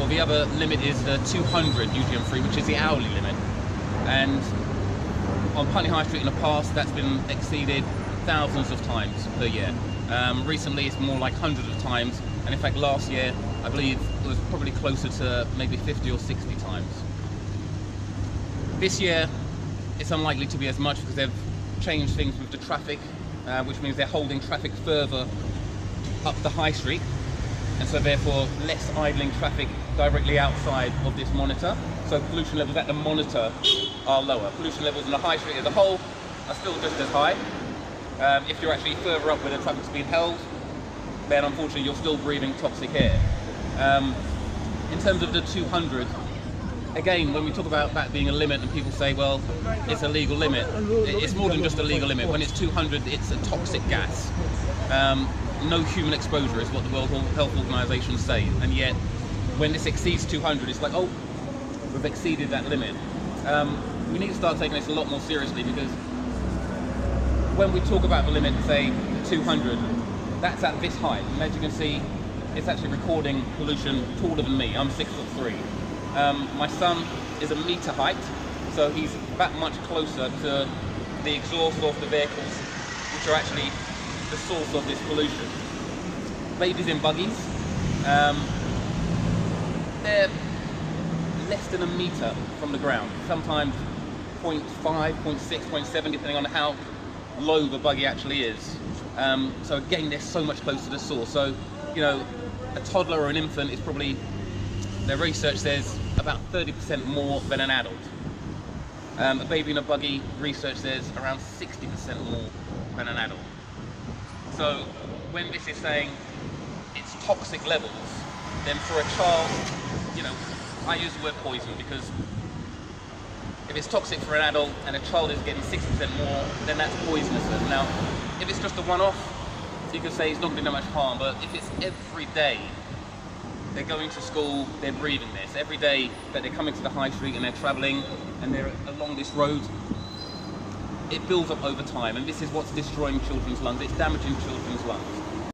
example, the other limit is the 200 UTM-free, which is the hourly limit. And on Putney High Street in the past, that's been exceeded thousands of times per year. Recently, it's more like hundreds of times. And in fact, last year, I believe it was probably closer to maybe 50 or 60 times. This year, it's unlikely to be as much because they've changed things with the traffic, which means they're holding traffic further up the high street, and so therefore less idling traffic directly outside of this monitor. So pollution levels at the monitor are lower. Pollution levels in the high street as a whole are still just as high. If you're actually further up where the traffic's being held, then unfortunately you're still breathing toxic air. In terms of the 200, again, when we talk about that being a limit and people say, well, it's a legal limit, it's more than just a legal limit. When it's 200, it's a toxic gas. No human exposure is what the World Health Organization say, and yet when this exceeds 200, it's like, oh, we've exceeded that limit. We need to start taking this a lot more seriously, because when we talk about the limit, say 200, that's at this height, and as you can see, it's actually recording pollution taller than me. I'm 6'3". My son is a metre height, so he's that much closer to the exhaust of the vehicles, which are actually the source of this pollution. Babies in buggies, they're less than a metre from the ground, sometimes 0.5, 0.6, 0.7, depending on how low the buggy actually is. So again, they're so much closer to the source. So, you know, a toddler or an infant is probably, their research says, about 30% more than an adult. A baby in a buggy, research says around 60% more than an adult. So when this is saying it's toxic levels, then for a child, you know, I use the word poison, because if it's toxic for an adult and a child is getting 60% more, then that's poisonous. Now, if it's just a one-off, you could say it's not going to do much harm, but if it's every day, they're going to school, they're breathing this. Every day that they're coming to the high street and they're travelling and they're along this road, it builds up over time, and this is what's destroying children's lungs. It's damaging children's lungs.